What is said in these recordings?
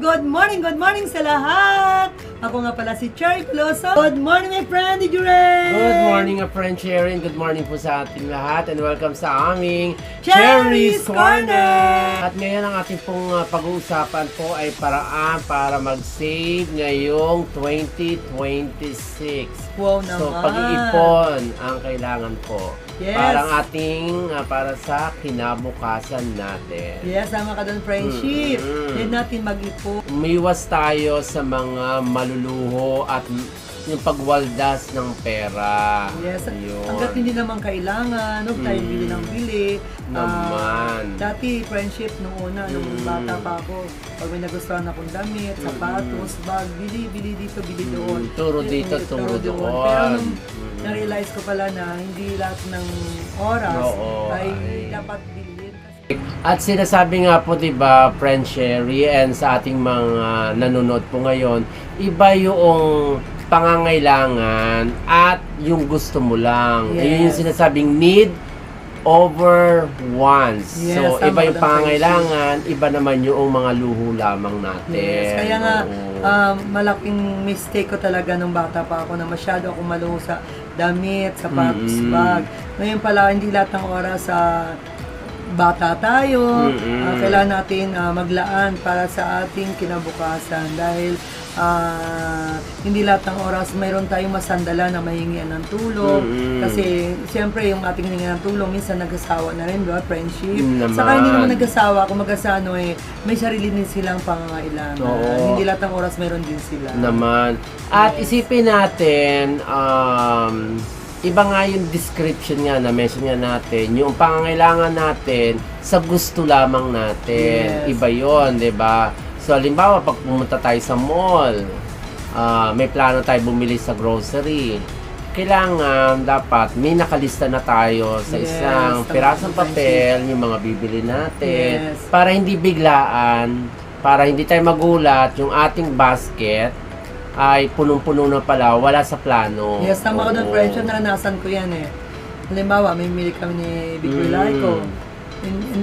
Good morning sa lahat! Ako nga pala si Cherry Coloso. Good morning, my friend, Did you read? Good morning, friend Cherry. Good morning po sa ating lahat and welcome sa aming Cherry's Corner! At ngayon ang ating pong pag-uusapan po ay paraan para mag-save ngayong 2026. Wow naman! So, pag-iipon ang kailangan po. Yes. Para sa kinabukasan natin. Yes, sama ka doon, friendship. Yan natin mag-ipon. Umiwas tayo sa mga maluluho at yung pagwaldas ng pera. Yes, Yun. hanggat hindi naman kailangan, huwag tayo bili ng bili. Naman. Dati, friendship, nung una, nung bata pa ako, pag may nagustuhan akong damit, sapatos, bag, bili dito, bili doon. Turo dito, turo doon. Pero nung na-realize ko pala na hindi lahat ng oras ay dapat bilhin. At sinasabi nga po, diba, friend Sherry, and sa ating mga nanonood po ngayon, iba yung pangangailangan at yung gusto mo lang. Yes. Ayun yung sinasabing need over wants. Yes, So, tama iba yung ka, pangangailangan, iba naman yung mga luho lamang natin. Yes, kaya nga, Oo. malaking mistake ko talaga nung bata pa ako na masyado ako maluho sa damit, sapatos, bag. Ngayon pala, hindi lahat ng oras sa bata tayo. Kailangan natin maglaan para sa ating kinabukasan dahil hindi lahat ng oras mayroon tayong masandala na mahingian ng tulong. Kasi siyempre yung ating hiningian ng tulong minsan nag-asawa na rin, diba? Friendship. Saka hindi naman nag-asawa, kung mag-asano may sarili din silang pangangailangan. Hindi lahat ng oras mayroon din sila. Naman. At isipin natin, iba nga yung description nga na mention nga natin, yung pangangailangan natin sa gusto lamang natin. Yes. Iba yon, 'di ba? So, halimbawa, pag pumunta tayo sa mall, may plano tayo bumili sa grocery. Kailangan, dapat, may nakalista na tayo sa isang pirasong papel, yung mga bibili natin, para hindi biglaan, para hindi tayo magulat, yung ating basket ay punong-puno na pala, wala sa plano. Yes, tama ko doon, friends. Naranasan ko yan eh. Halimbawa, may mili kami ni Big Laiko.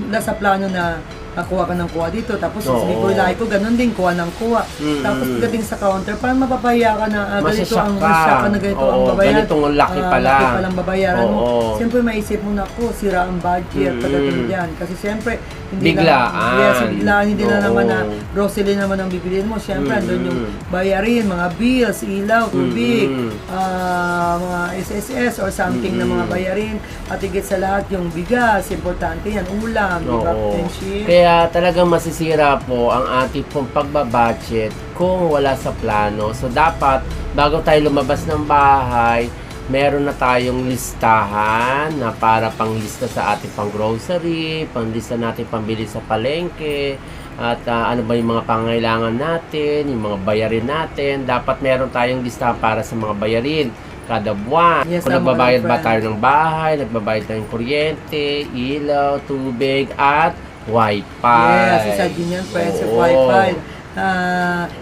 Nasa plano na kuha ka ng kuha dito. Tapos sa Big Laiko, ganun din, kuha ng kuha. Tapos pagdating sa counter, parang mapapahiya ka na ganito ang masya ka na ganito ang babayaran. Ganitong laki pala. Laki palang babayaran mo. Siyempre, maisip mo na ako, sira ang budget pagdating dyan. Kasi siyempre, hindi biglaan. Hindi na naman na grocery naman ang bibiliin mo. Siyempre, andun yung bayarin, mga bills, ilaw, tubig, mga SSS or something na mga bayarin. At higit sa lahat, yung bigas, importante yan, ulam, diba? Kaya talagang masisira po ang ating pong pagbabudget kung wala sa plano. So, dapat, bago tayo lumabas ng bahay, meron na tayong listahan na para panglista sa ating pang-grocery, panglista natin pambili sa palengke, at ano ba yung mga pangangailangan natin, yung mga bayarin natin. Dapat meron tayong listahan para sa mga bayarin kada buwan. Yes, kung nagbabayad ba tayo ng bahay, nagbabayad tayo ng kuryente, ilaw, tubig, at Wi-Fi. Yes, isa din yan, friends, yung Wi-Fi.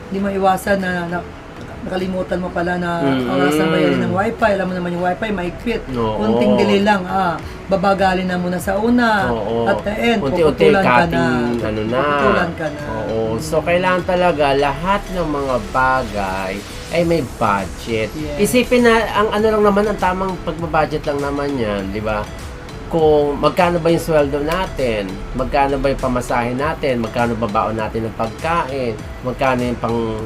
Hindi mo iwasan na nakalimutan mo pala na oras na bayarin ng Wi-Fi. Alam mo naman yung Wi-Fi, maikpit. Kunting delay lang, babagalin na muna sa una. At the end, puputulan ka na. Puputulan ka na. So, kailangan talaga lahat ng mga bagay ay may budget. Yes. Isipin na, ang ano lang naman, ang tamang pagbabudget lang naman yan, di ba? Kung magkano ba yung sweldo natin, magkano ba yung pamasahe natin, magkano ba baon natin ng pagkain, magkano yung pang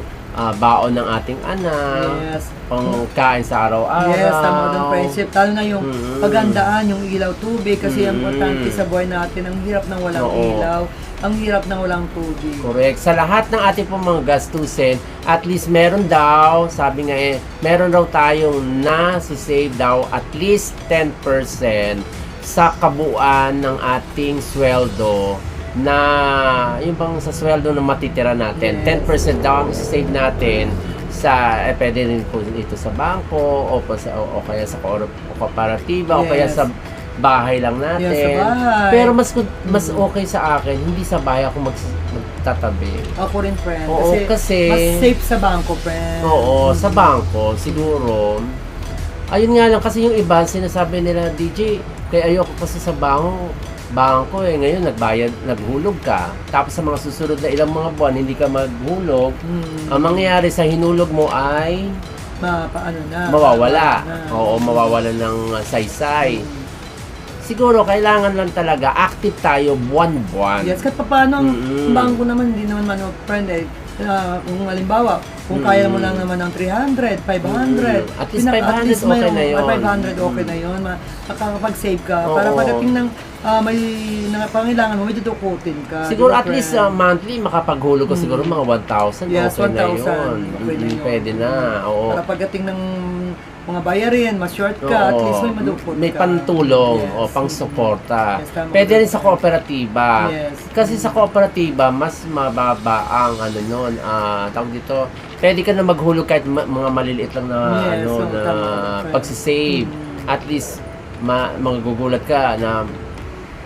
baon ng ating anak, pangkain sa araw-araw. Yes, tama doon, friendship. Lalo na yung paghandaan, yung ilaw, tubig, kasi importante sa buhay natin, ang hirap ng walang ilaw, ang hirap ng walang tubig. Correct. Sa lahat ng ating pong mga gastusin, at least meron daw, sabi nga meron daw tayong na-save daw at least 10% sa kabuuan ng ating sweldo na yung bang sa sweldo na matitira natin. 10% daw ang save natin sa pwede rin po ito sa bangko o kaya sa kooperatiba o kaya sa bahay lang natin. Yes, sa bahay. Pero mas okay sa akin, hindi sa bahay ako magtatabi. Ako rin, friend. Kasi mas safe sa bangko, friend. Oo, sa bangko siguro. Ayun nga lang kasi yung iba sinasabi nila, DJ, kaya ayoko kasi sa bangko bangko ngayon naghulog ka. Tapos sa mga susunod na ilang mga buwan hindi ka maghulog. Ang mangyayari sa hinulog mo ay mawawala. Oo, mawawala ng saysay. Siguro kailangan lang talaga active tayo buwan-buwan. Yes, kahit paano ang bangko naman hindi naman friend kung halimbawa, kung kaya mo lang naman ng 300, 500, at least 500 okay na yun. 500 okay na yun. Makakapag-save ka. Para pagdating ng may pangailangan mo, may dudukutin ka. Siguro at least monthly makapaghulog ko siguro mga 1,000. Yes, okay 1,000. na yun. Okay na yun. Pwede na. Oo. Para pagdating ng mga bayarin, ma-short ka, at least may madukot ka. May pantulong o pang-suporta. Yes, tama. Pwede rin sa kooperatiba. Yes. Kasi sa kooperatiba, mas mababa ang tawag dito, pwede ka na maghulog kahit mga maliliit lang na Yes, so, na tama. pagsisave. At least magugulat ka na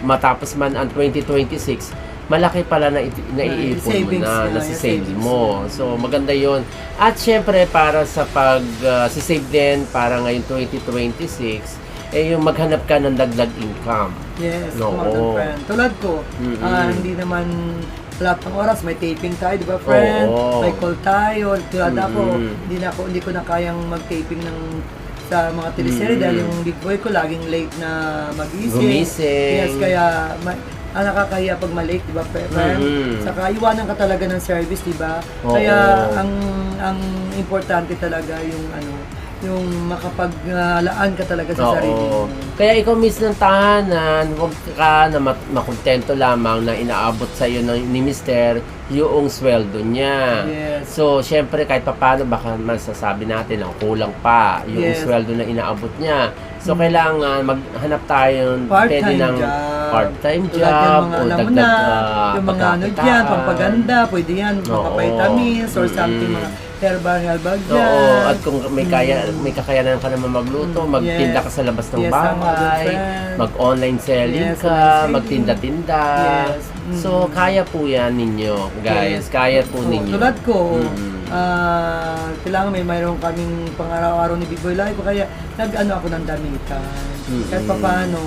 matapos man ang 2026, malaki pala na naiipon mo savings na, na, nasisave savings. mo. So, maganda yon. At syempre, para sa pag-save din, para ngayong 2026, yung maghanap ka ng dagdag income. Yes, No. friend. Tulad ko, hindi naman lahat ng oras may taping tayo, di ba friend? Oo. May call tayo. Tulad ako, hindi ko na kayang mag-taping sa mga teleserye dahil yung big boy ko laging late na Gumising. Yes, kaya nakakahiya pag malate, di ba, friend? Saka iwanan ka talaga ng service, di ba? Oo. Kaya ang importante talaga yung makapaglaan ka talaga sa sarili mo. Kaya ikaw miss ng tahanan, huwag ka na makontento lamang na inaabot sa iyo ni Mister yung sweldo niya. Yes. So, syempre kahit papaano baka masasabi natin na kulang pa yung sweldo na inaabot niya. So, kailangan maghanap tayo pwede ng part-time job o dagdag yung mga dyan, pampaganda, pwede yan, pampavitamins or something, mga herbal dyan. Oo, at kung may kakayanan ka naman magluto, magtinda ka sa labas ng bahay, mag-online selling ka, magtinda-tinda. So, kaya po yan ninyo, guys. Kaya po ninyo. Tulad ko, kailangan mayroon kaming pang-araw-araw ni Big Boy Live, kaya nag-ano ako ng damitan. Kahit pa paano,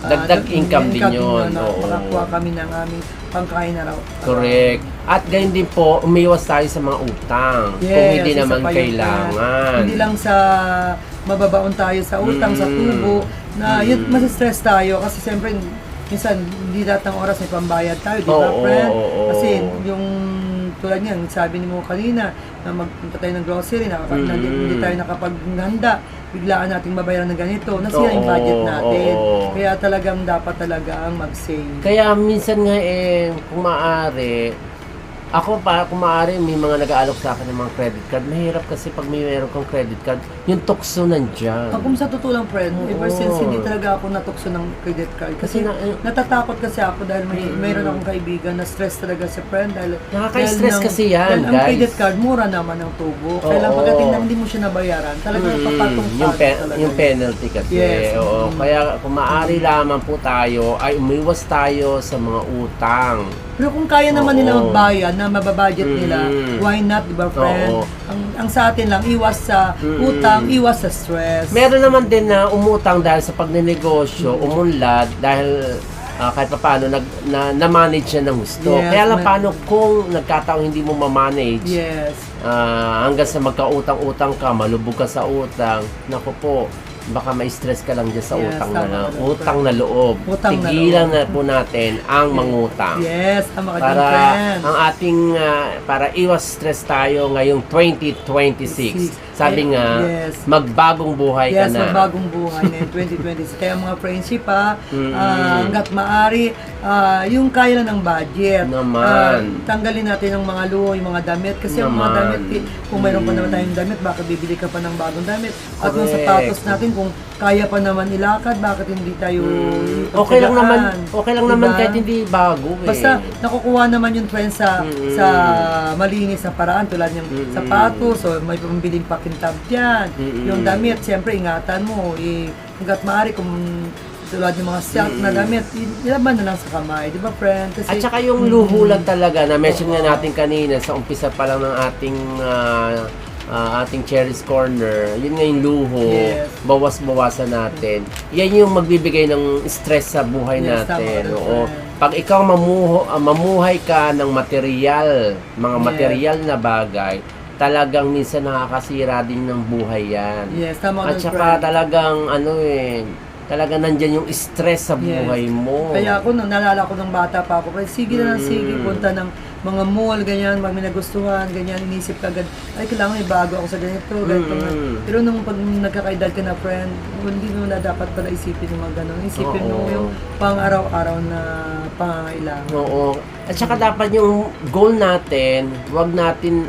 dagdag income din yun. Makakuha kami ng aming pangkain na raw. Correct. At ganyan din po, umiwas tayo sa mga utang. Kung hindi naman kailangan. Hindi lang sa mababaon tayo sa utang, sa tubo, na yun, masistress tayo. Kasi siyempre, minsan, hindi lahat ng oras may pambayad tayo, di ba, friend? Kasi yung tulad niyan, sabi ni mo kanina, na magpunta tayo ng grocery, hindi tayo nakapaghanda, biglaan nating babayaran ng ganito, nasira yung budget natin. Kaya talagang dapat talagang mag-save. Kaya minsan nga kung maaari, ako kung maaari, may mga nag-aalok sa akin ng mga credit card. Mahirap kasi pag may meron kang credit card, yung tukso nandyan. Kung sa totoo lang, friend, ever since hindi talaga ako natukso ng credit card. Kasi natatakot kasi ako dahil mayroon akong kaibigan na stress talaga si friend. Nakaka-stress kasi yan, guys. Ang credit card, mura naman ang tubo. Kailan pagdating na hindi mo siya nabayaran, talagang papatong-patong talaga. Yung penalty kasi. Yes. Oo. Kaya kung maaari lamang po tayo, ay umiwas tayo sa mga utang. Pero kung kaya naman nila magbayad na mababudget nila, why not, di ba, friend? Ang sa atin lang, iwas sa utang, iwas sa stress. Meron naman din na umutang dahil sa pagnenegosyo, umunlad dahil kahit pa paano na-manage siya ng gusto. Yes, Kaya lang paano kung nagkataong hindi mo ma-manage, yes. Hanggang sa magka-utang-utang ka, malubog ka sa utang, naku po, baka ma-stress ka lang dyan sa Yes, utang tama na loob. Utang na Tigilan loob. na po natin ang mangutang. Yes, tama ka dyan, Para friend. ang ating para iwas stress tayo ngayong 2026. Sabi nga, Yes. magbagong buhay ka Yes, na. magbagong buhay na 2026. Kaya mga friendship hanggat maaari, yung kaya lang ng budget. Naman. Tanggalin natin ang mga luho, yung mga damit. Kasi ang mga Naman. damit, kung mayroon pa naman tayong damit, bakit bibili ka pa ng bagong damit? At yung Correct. sapatos natin, kung kaya pa naman ilakad, bakit hindi tayo Okay lang naman, Diba? kahit hindi bago eh. Basta nakukuha naman yung trend sa malinis na paraan tulad yung sapatos o may pambiling pakintab dyan. Yung damit, siyempre ingatan mo. Hanggat maaari kung tulad yung mga silk na damit, ilaban na lang sa kamay. Di ba, friend? Kasi, At saka yung luho lang talaga, na mention nga natin kanina sa umpisa pa lang ng ating ating Cherry's Corner, yun nga yung luho, Yes. bawas-bawasan natin. Yan yung magbibigay ng stress sa buhay Yes, natin. tama ka, Oo. friend. Pag ikaw mamuhay ka ng material, mga Yes. material na bagay, talagang minsan nakakasira din ng buhay yan. Yes, tama At ka, saka friend. talagang talagang nandyan yung stress sa Yes. buhay mo. Kaya ako, nalala ko ng bata pa ako, pero sige na lang, sige, punta ng mga mall, ganyan, pag may nagustuhan, ganyan, inisip ka agad, ay, kailangan may bago ako sa ganito, ganito. Pero nung pag nagkakaedad ka na, friend, hindi mo na dapat pala isipin yung mga ganun. Isipin mo Oo. yung pang-araw-araw na pangangailangan. Oo. At saka dapat yung goal natin, wag natin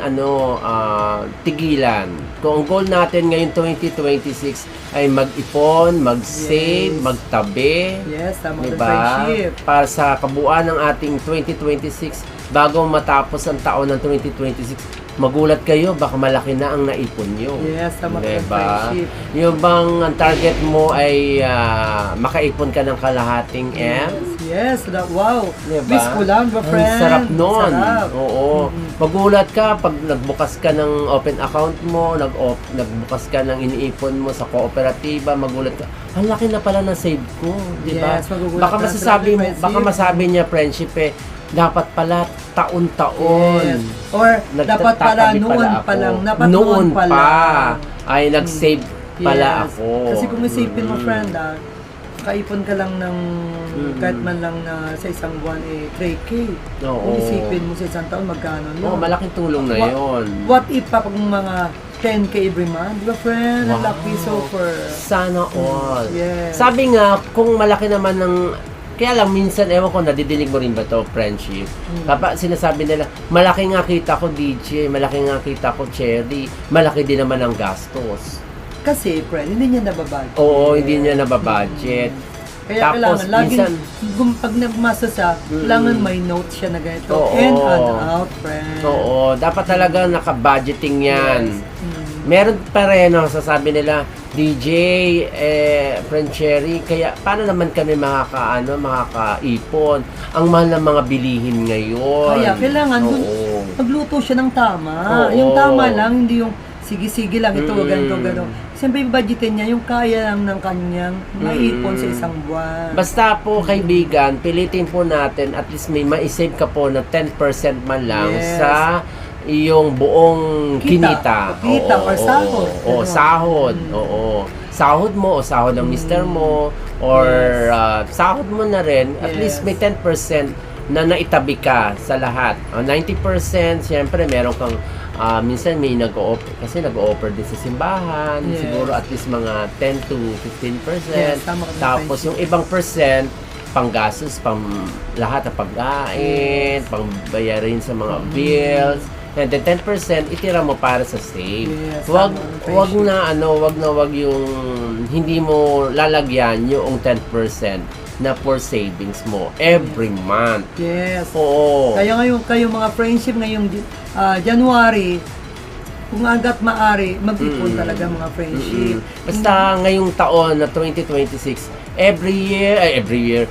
tigilan. Kung ang goal natin ngayon 2026 ay mag-ipon, mag-save, Yes. magtabi, Yes, tama ka, diba? friendship. Para sa kabuuan ng ating 2026, bago matapos ang taon ng 2026, magulat kayo, baka malaki na ang naipon nyo. Yes, tama ka, Diba? friendship. Yung bang ang target mo ay makaipon ka ng kalahating M? Yes, wow. Diba? Wish ko lang, ba, friend? Ang sarap nun. Sarap. Oo. Magulat ka pag nagbukas ka ng open account mo, nagbukas ka ng iniipon mo sa kooperatiba, magulat ka. Ang laki na pala ng save ko, di ba? Yes, magugulat Baka ka na masasabi mo, talaga, baka friendship. masabi niya friendship dapat pala taon-taon. Yes. Or dapat pala Nagtatabi noon ako. pa lang. Dapat noon pa pa lang. ay nag-save pala Yes. ako. Kasi kung isipin mo, friend, kaipon ka lang ng kahit man lang na sa isang buwan, 3K. Oo. Kung isipin mo sa isang taon, magkano yun? Oh, malaking tulong na yun. What if pa pag mga 10K every month? Di ba, friend? Ang Wow. laki, super. Sana all. Yes. Sabi nga, kung malaki naman ng... Kaya lang, minsan, ewan ko, nadidinig mo rin ba to friendship? Kapag sinasabi nila, malaki nga kita ko, DJ, malaki nga kita ko, Cherry, malaki din naman ang gastos. Kasi, friend, hindi niya nababag. Oo, hindi niya nababudget. Kaya Tapos, kailangan, laging, minsan- pag nagmasa siya, kailangan may note siya na ganito. Oo. In and out, friend. Oo, dapat talaga naka-budgeting yan. Yes. Meron pa rin, sasabi nila, DJ, friend Cherry, kaya paano naman kami makakaipon? Ang mahal ng mga bilihin ngayon. Kaya kailangan Oo. magluto siya ng tama. Oo. Yung tama lang, hindi yung sige-sige lang ito, ganito, ganito. Siyempre, budgetin niya yung kaya lang ng kanyang maipon sa isang buwan. Basta po, kaibigan, pilitin po natin, at least may ma-save ka po na 10% man lang Yes. sa iyong buong kinita. Kita or sahod. Oo, Ganun. sahod. Oo. Sahod mo o sahod ng mister mo or sahod mo na rin, at Yes. least may 10% na naitabi ka sa lahat. 90%, siyempre meron kang minsan may nag-o-offer din sa simbahan. Yes. Siguro at least mga 10 to 15%. Yes, tama ka, Tapos friendship. yung ibang percent, panggastos, pang lahat ng pagkain, pang bayarin sa mga bills. And then 10% itira mo para sa save. Yes, Wag tama, wag yung hindi mo lalagyan yung 10% na for savings mo every month. Yes. Oo. Kaya ngayon, kayo mga friendship, ngayong January, kung agad maari, mag-ipon talaga mga friendship. Basta ngayong taon na 2026, every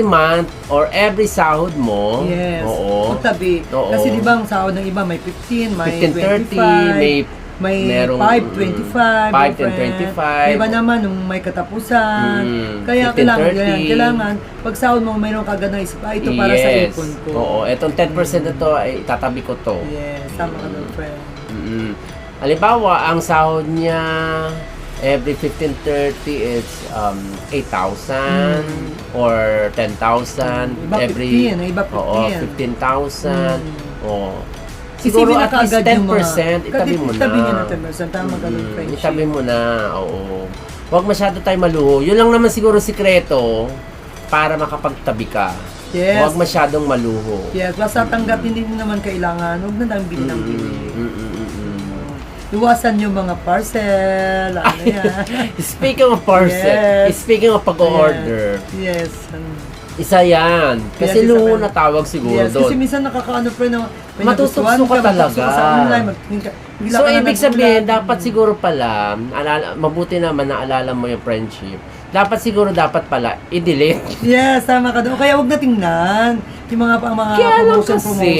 month or every sahod mo, Yes. oo. Magtabi. Oo. Kasi di ba ang sahod ng iba may 15, may 15, 30, 25, may merong 5, 25, 5 and friend. 25. May iba naman nung may katapusan. Kaya 15, kailangan 30. kailangan pag sahod mo mayroon ka agad na isip, ito para sa Yes. ipon ko. Oo, etong 10% na to ay tatabi ko to. Yes, tama ka nun, friend. Halimbawa, ang sahod niya every 15-30 it's 8,000 or 10,000 Iba every 15, iba 15. Oo, 15,000. Oo. Isipin Siguro na at least kaagad yung 10% itabi mo na. Itabi niya na 10%. Tama ka nun, friendship. Itabi mo na, oo. Huwag masyado tayo maluho. Yun lang naman siguro sikreto para makapagtabi ka. Yes. Huwag masyadong maluho. Yes, basta tanggap hindi naman kailangan. Huwag na lang bili ng bili. Iwasan yung mga parcel, ano yan. Speaking of parcel, Yes. speaking of pag-order, Yes. isa yan. Kasi Yes, isa luho pa. na tawag siguro Yes, kasi doon. minsan nakakaano pa na may Matutukso nagustuhan ka talaga. matutukso ka sa online. So, ibig sabihin, dapat siguro pala, mabuti naman naalala mo yung friendship, dapat siguro pala i-delete. Yes, tama ka doon. Kaya huwag na tingnan. Yung mga Kaya lang promotion, kasi,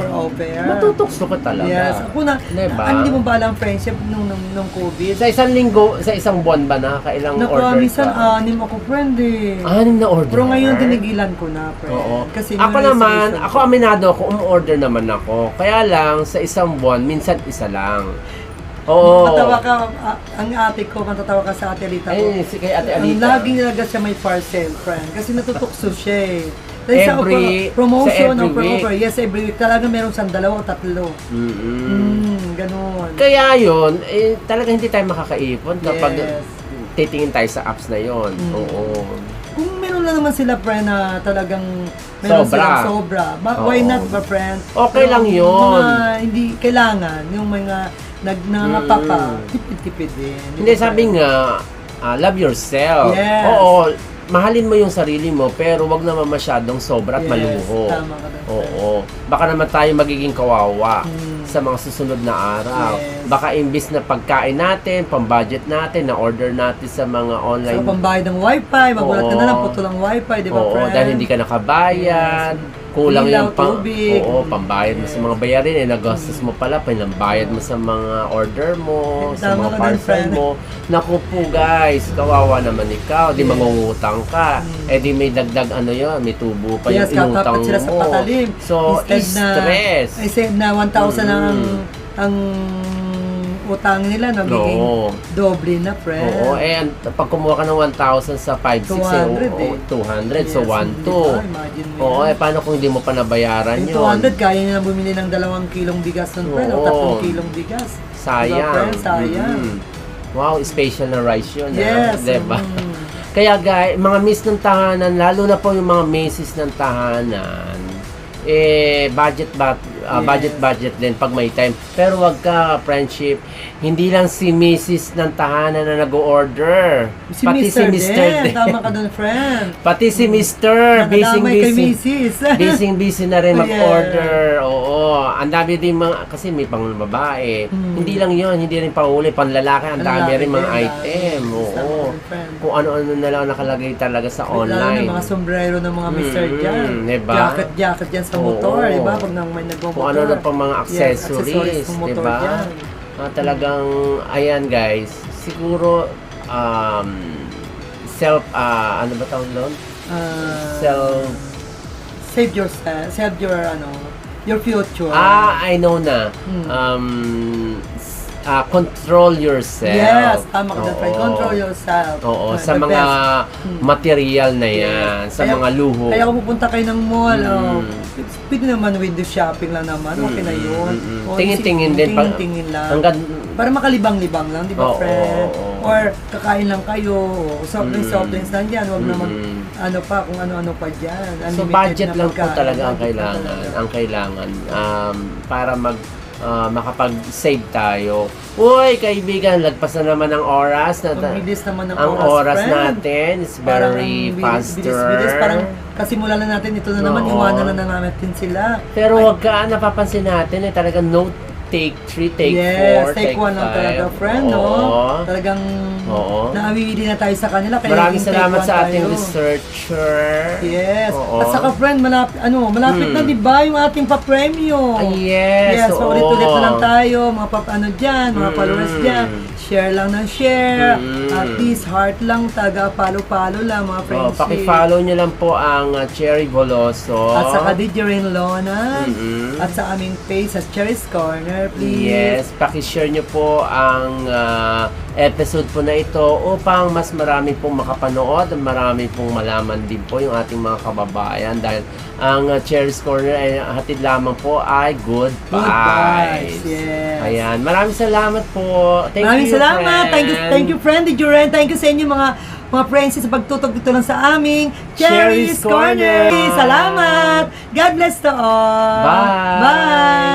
offer. Matutukso ka talaga. Yes. Ako na, Diba? hindi mo ba alam friendship nung COVID? Sa isang linggo, sa isang buwan ba nakakailang order Minsan ka? 6 ako, friend eh. 6 na order? Pero ngayon tinigilan ko na, friend. Oo. Kasi Ako yung naman, reservation ako aminado ako, order naman ako. Kaya lang, sa isang buwan, minsan isa lang. Oo. Matawa ka, ang ate ko, matatawa ka sa ate Alita ko. Ay, si kay Ate Ang Alita. laging nilagay siya may parcel, friend. Kasi natutukso siya eh. Every- promotion sa every or week. offer. Yes, every week. Talaga meron siyang 2 o 3. Ganun. Kaya yun, talaga hindi tayo makakaipon kapag Yes. titingin tayo sa apps na yon. Oo. Kung meron lang naman sila, friend, na talagang meron Sobra. silang sobra. Why Oo. not ba, friend? Okay lang Yung yun. Mga hindi kailangan, yung mga nangangapapa, tipid-tipid din. Hindi, sabi nga, love yourself. Yes. Oo, mahalin mo yung sarili mo, pero wag naman masyadong sobra at Yes, maluho. tama ka doon, Oo. Baka naman tayo magiging kawawa sa mga susunod na araw. Yes. Baka imbis na pagkain natin, pambudget natin, na order natin sa mga online. So, pambayad ng wifi, magulat ka Oo. na lang, putol ang wifi, di ba, Oo, friend? dahil hindi ka nakabayad. Yes. Kulang Ilaw, yung tubig. Oo, pambayad mo Yes. sa mga bayarin, nagastos mo pala, pinambayad mo sa mga order mo, sa Tama mga ka dun, parcel friend. mo. Naku po guys, kawawa naman ikaw, di Yes. mangungutang ka. Di may dagdag may tubo pa Yes, yung inutang katapat sila sa mo. patalim. So, Instead stress. I said na 1,000 ang utang nila, nagiging Oo. doble na, friend. Oo, pag kumuha ka ng 1,000 sa 5, 6, 200 200, so Yes, 1, hindi 2. ba? Imagine mo Oo, yan. paano kung hindi mo pa nabayaran Yung yun? 200, kaya nyo na bumili ng 2 kilong bigas nun, friend, o Oo. 3 kilong bigas. Sayang. Diba, friend? Sayang. Wow, special na rice yun. Yes. Diba? Kaya guys, mga miss ng tahanan, lalo na po yung mga misses ng tahanan, budget din pag may time. Pero wag ka, friendship, hindi lang si Mrs. ng tahanan na nag-order. Si Pati si Mr. Mr. din. Tama ka dun, friend. Pati si Mr. Nadamay kay busy. Mrs. Busy na rin Yeah. mag-order. Oo. Ang dami din mga, kasi may pang babae. Hindi lang yun, hindi rin pang-uli, pang-lalaki. Ang dami rin mga item. Oo. Kung ano-ano na lang nakalagay talaga sa Lalo online. na mga sombrero ng mga Mr. dyan. Diba? Jacket yan sa motor, Oo. diba? Pag nang may nagmo-motor. Kung ano na pang mga Yes, accessories, ng motor diba? dyan. Talagang, ayan guys, siguro, ano ba tawag doon? Save your future. I know na. Control yourself. Yes, tama ka dun, friend. Oo. Control yourself. Oo, Ah, sa the mga best. material na yan, sa Kaya- mga luho. Kaya kung pupunta kayo ng mall, pwede naman window shopping lang naman, okay na yun. O, Tingin-tingin din. Tingin-tingin lang. Hanggang, Para makalibang-libang lang, di ba, Oo, friend? oo. Or kakain lang kayo, soft drinks lang dyan, huwag naman, kung ano-ano pa dyan. so Unlimited budget na lang po pagkain. talaga ang Budget lang kailangan. talaga. Ang kailangan para makapag-save tayo. Uy, kaibigan, lagpas na naman ang oras. Ang bilis naman ng ang oras friend. natin is Parang very ang faster. bilis. Parang kasimula na natin, ito na naman, Oo. iwanan na natin sila. Pero wag ka, napapansin natin talagang no take 3, take 4, Yes, take 1 lang 5. talaga, friend, no? Oo. Talagang Oo. naawiwili na tayo sa kanila. Kaya Maraming naging take salamat one sa ating tayo. researcher. Yes. Oo. At saka, friend, malapit na, di ba, yung ating pa-premyo? Yes, Yes, oo. paulit-ulit na lang tayo, mga dyan, mga followers dyan. Share lang ng share. At least, heart lang, taga, palo-palo lang, mga friendship. Paki-follow nyo lang po ang Cherry Goloso. At saka DJ Rain Lona. At sa aming page sa Cherry's Corner, please. Yes, paki-share nyo po ang episode po na ito upang mas marami pong makapanood at marami pong malaman din po yung ating mga kababayan dahil ang Cherry's Corner ay hatid lamang po ay good Good vibes. vibes, yes. Ayan, maraming salamat po. Maraming you, salamat. friend. Thank you, friend. DJ Rain. Thank you sa inyo mga friends sa pagtutok dito lang sa aming Cherry's Cherry's Corner. Corner. Salamat. God bless to all. Bye. Bye.